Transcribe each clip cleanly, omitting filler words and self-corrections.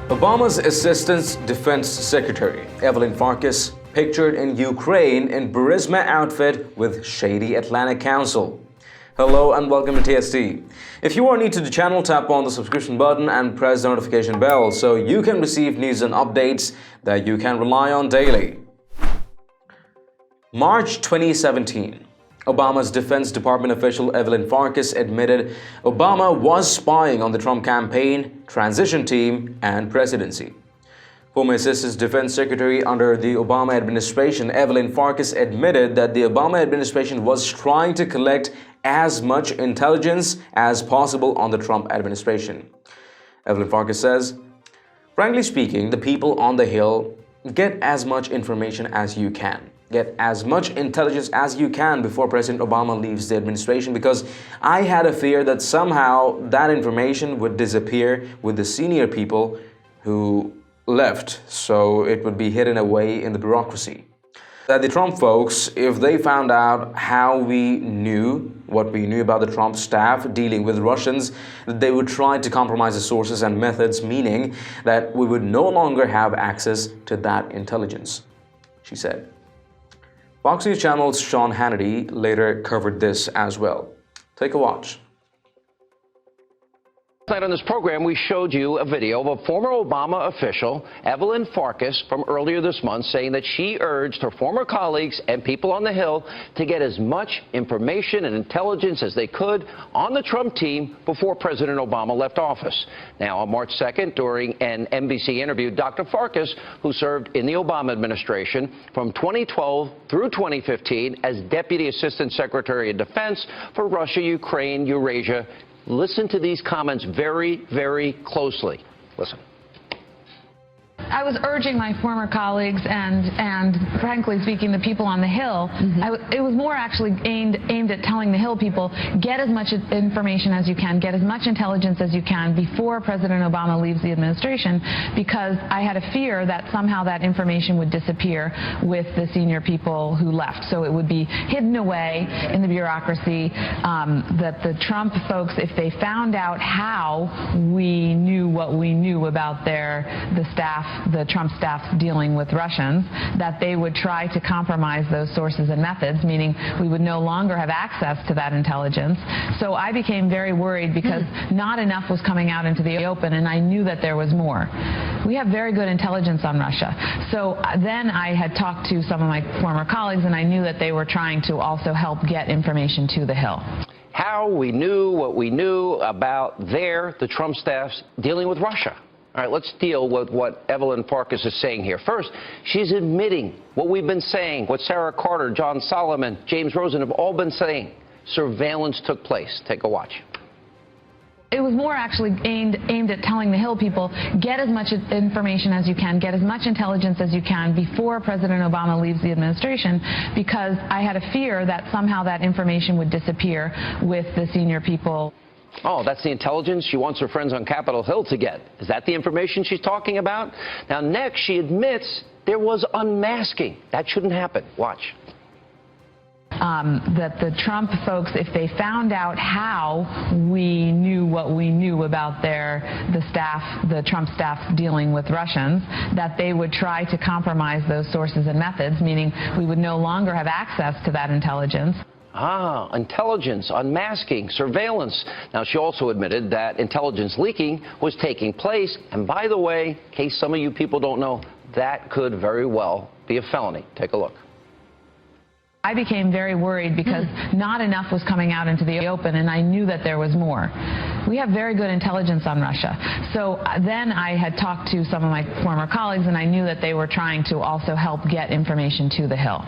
Obama's Assistant Defense Secretary, Evelyn Farkas, pictured in Ukraine in BURISMA outfit with shady Atlantic counsel. Hello and welcome to TST. If you are new to the channel, tap on the subscription button and press the notification bell so you can receive news and updates that you can rely on daily. March 2017. Obama's Defense Department official Evelyn Farkas admitted Obama was spying on the Trump campaign, transition team, and presidency. Former Assistant Defense Secretary under the Obama administration, Evelyn Farkas admitted that the Obama administration was trying to collect as much intelligence as possible on the Trump administration. Evelyn Farkas says, "Frankly speaking, the people on the Hill get as much information as you can. Get as much intelligence as you can before President Obama leaves the administration, because I had a fear that somehow that information would disappear with the senior people who left, so it would be hidden away in the bureaucracy. That the Trump folks, if they found out how we knew what we knew about the Trump staff dealing with Russians, they would try to compromise the sources and methods, meaning that we would no longer have access to that intelligence," she said. Fox News Channel's Sean Hannity later covered this as well. Take a watch. Tonight on this program, we showed you a video of a former Obama official, Evelyn Farkas, from earlier this month, saying that she urged her former colleagues and people on the Hill to get as much information and intelligence as they could on the Trump team before President Obama left office. Now, on March 2nd, during an NBC interview, Dr. Farkas, who served in the Obama administration from 2012 through 2015 as Deputy Assistant Secretary of Defense for Russia, Ukraine, Eurasia. Listen to these comments very, very closely. Listen. I was urging my former colleagues and frankly speaking, the people on the Hill, it was more actually aimed at telling the Hill people, get as much information as you can, get as much intelligence as you can before President Obama leaves the administration, because I had a fear that somehow that information would disappear with the senior people who left. So it would be hidden away in the bureaucracy, that the Trump folks, if they found out how we knew what we knew about the Trump staff dealing with Russians, that they would try to compromise those sources and methods, meaning we would no longer have access to that intelligence. So I became very worried because not enough was coming out into the open, and I knew that there was more. We have very good intelligence on Russia. So then I had talked to some of my former colleagues, and I knew that they were trying to also help get information to the Hill. How we knew what we knew about the Trump staff's dealing with Russia. All right, let's deal with what Evelyn Farkas is saying here. First, she's admitting what we've been saying, what Sarah Carter, John Solomon, James Rosen have all been saying. Surveillance took place. Take a watch. It was more actually aimed at telling the Hill people, get as much information as you can, get as much intelligence as you can before President Obama leaves the administration, because I had a fear that somehow that information would disappear with the senior people. Oh, that's the intelligence she wants her friends on Capitol Hill to get. Is that the information she's talking about? Now, next, she admits there was unmasking. That shouldn't happen. Watch. That the Trump folks, if they found out how we knew what we knew about the Trump staff dealing with Russians, that they would try to compromise those sources and methods, meaning we would no longer have access to that intelligence. Intelligence, unmasking, surveillance. Now, she also admitted that intelligence leaking was taking place. And by the way, in case some of you people don't know, that could very well be a felony. Take a look. I became very worried because not enough was coming out into the open, and I knew that there was more. We have very good intelligence on Russia. So then I had talked to some of my former colleagues, and I knew that they were trying to also help get information to the Hill.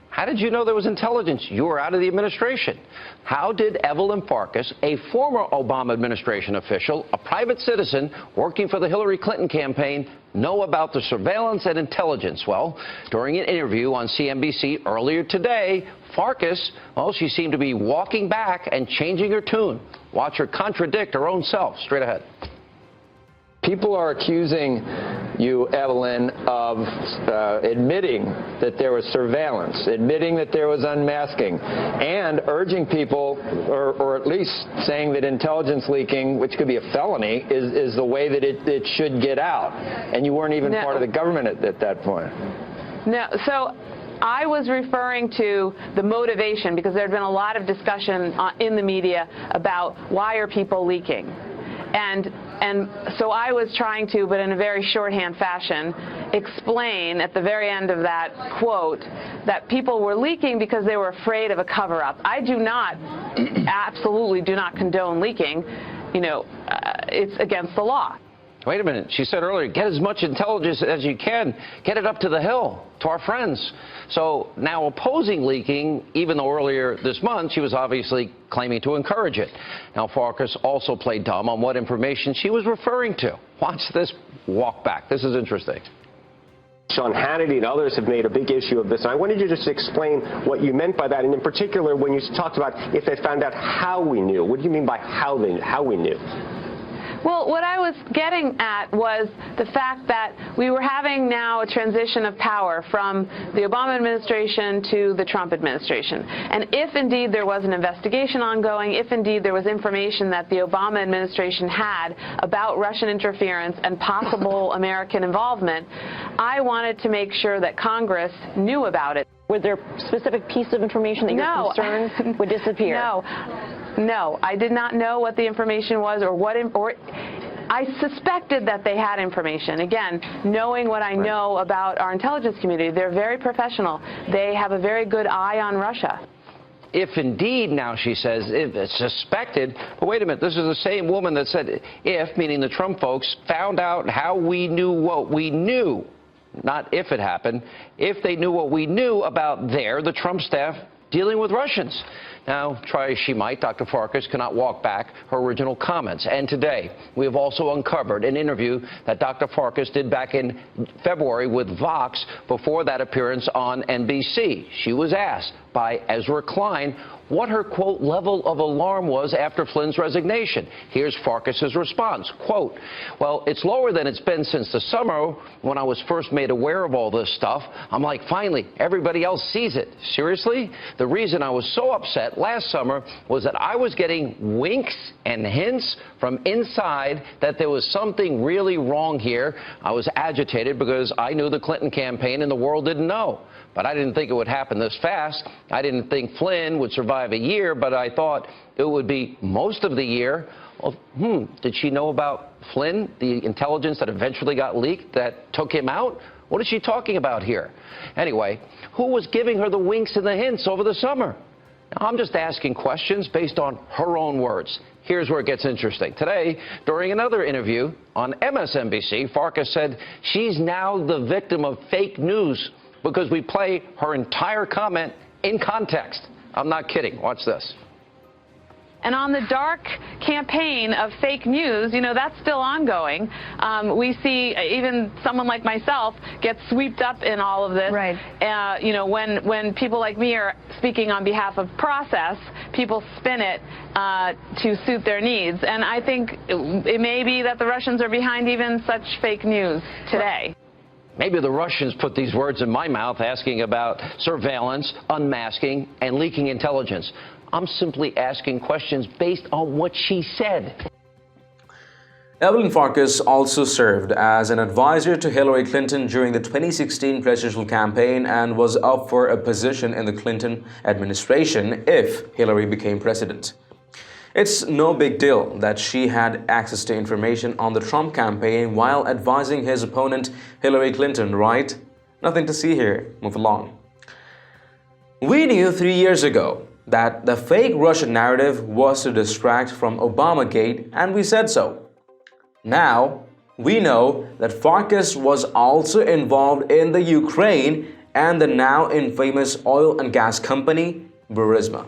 How did you know there was intelligence? You were out of the administration. How did Evelyn Farkas, a former Obama administration official, a private citizen working for the Hillary Clinton campaign, know about the surveillance and intelligence? Well, during an interview on CNBC earlier today, Farkas, well, she seemed to be walking back and changing her tune. Watch her contradict her own self. Straight ahead. People are accusing you, Evelyn, of admitting that there was surveillance, admitting that there was unmasking, and urging people, or at least saying that intelligence leaking, which could be a felony, is the way that it should get out. And you weren't even part of the government at that point. No, so I was referring to the motivation, because there had been a lot of discussion in the media about why are people leaking. And so I was trying to, but in a very shorthand fashion, explain at the very end of that quote that people were leaking because they were afraid of a cover-up. I do not, absolutely do not condone leaking. You know, it's against the law. Wait a minute. She said earlier, get as much intelligence as you can. Get it up to the Hill, to our friends. So now opposing leaking, even though earlier this month she was obviously claiming to encourage it. Now Farkas also played dumb on what information she was referring to. Watch this walk back. This is interesting. Sean Hannity and others have made a big issue of this, and I wanted you to just explain what you meant by that, and in particular when you talked about if they found out how we knew. What do you mean by how we knew? Well, what I was getting at was the fact that we were having now a transition of power from the Obama administration to the Trump administration. And if indeed there was an investigation ongoing, if indeed there was information that the Obama administration had about Russian interference and possible American involvement, I wanted to make sure that Congress knew about it. Were there specific pieces of information that you're concerned would disappear? No, I did not know what the information was or I suspected that they had information. Again, knowing what I know about our intelligence community, they're very professional. They have a very good eye on Russia. If indeed, now she says, if it's suspected, but wait a minute, this is the same woman that said if, meaning the Trump folks, found out how we knew what we knew, not if it happened, if they knew what we knew about the Trump staff, dealing with Russians. Now, try as she might, Dr. Farkas cannot walk back her original comments. And today, we have also uncovered an interview that Dr. Farkas did back in February with Vox before that appearance on NBC. She was asked by Ezra Klein what her, quote, level of alarm was after Flynn's resignation. Here's Farkas's response, quote, well, it's lower than it's been since the summer when I was first made aware of all this stuff. I'm like, finally, everybody else sees it. Seriously? The reason I was so upset last summer was that I was getting winks and hints from inside that there was something really wrong here. I was agitated because I knew the Clinton campaign and the world didn't know. But I didn't think it would happen this fast. I didn't think Flynn would survive a year, but I thought it would be most of the year. Well, did she know about Flynn, the intelligence that eventually got leaked that took him out? What is she talking about here? Anyway, who was giving her the winks and the hints over the summer? Now, I'm just asking questions based on her own words. Here's where it gets interesting. Today, during another interview on MSNBC, Farkas said she's now the victim of fake news because we play her entire comment in context. I'm not kidding. Watch this. And on the dark campaign of fake news, you know, that's still ongoing. We see even someone like myself get swept up in all of this. Right. You know, when people like me are speaking on behalf of process, people spin it to suit their needs. And I think it may be that the Russians are behind even such fake news today. Maybe the Russians put these words in my mouth asking about surveillance, unmasking, and leaking intelligence. I'm simply asking questions based on what she said. Evelyn Farkas also served as an advisor to Hillary Clinton during the 2016 presidential campaign and was up for a position in the Clinton administration if Hillary became president. It's no big deal that she had access to information on the Trump campaign while advising his opponent Hillary Clinton, right? Nothing to see here. Move along. We knew 3 years ago that the fake Russian narrative was to distract from Obamagate, and we said so. Now, we know that Farkas was also involved in the Ukraine and the now infamous oil and gas company, BURISMA.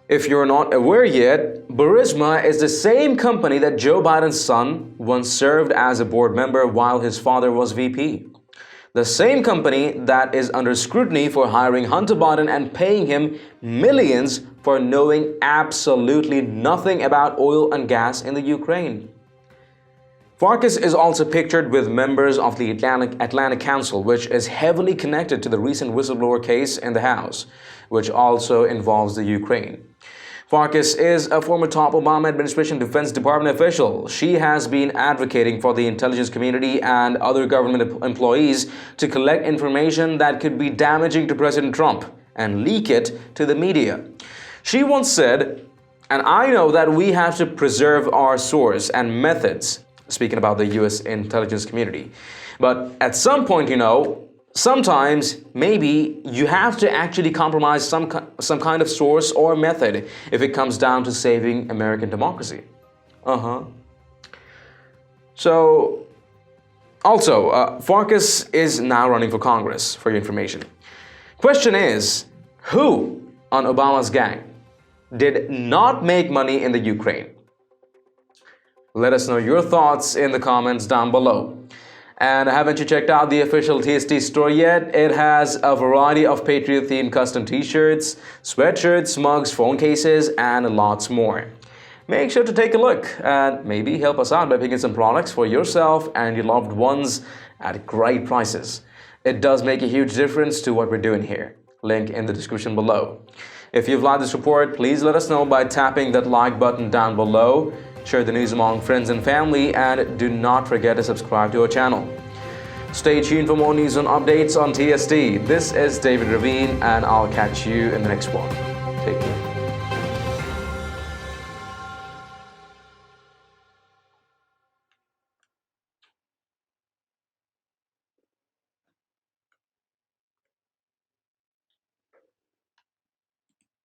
If you're not aware yet, BURISMA is the same company that Joe Biden's son once served as a board member while his father was VP. The same company that is under scrutiny for hiring Hunter Biden and paying him millions for knowing absolutely nothing about oil and gas in the Ukraine. Farkas is also pictured with members of the Atlantic Council, which is heavily connected to the recent whistleblower case in the House, which also involves the Ukraine. Farkas is a former top Obama administration Defense Department official. She has been advocating for the intelligence community and other government employees to collect information that could be damaging to President Trump and leak it to the media. She once said, "And I know that we have to preserve our source and methods," speaking about the US intelligence community. "But at some point, sometimes maybe you have to actually compromise some kind of source or method if it comes down to saving American democracy." So, also, Farkas is now running for Congress, for your information. Question is, who on Obama's gang did not make money in the Ukraine? Let us know your thoughts in the comments down below. And haven't you checked out the official TST store yet? It has a variety of Patriot-themed custom t-shirts, sweatshirts, mugs, phone cases, and lots more. Make sure to take a look and maybe help us out by picking some products for yourself and your loved ones at great prices. It does make a huge difference to what we're doing here. Link in the description below. If you've liked this report, please let us know by tapping that like button down below. Share the news among friends and family, and do not forget to subscribe to our channel. Stay tuned for more news and updates on TST. This is David Ravine, and I'll catch you in the next one. Take care.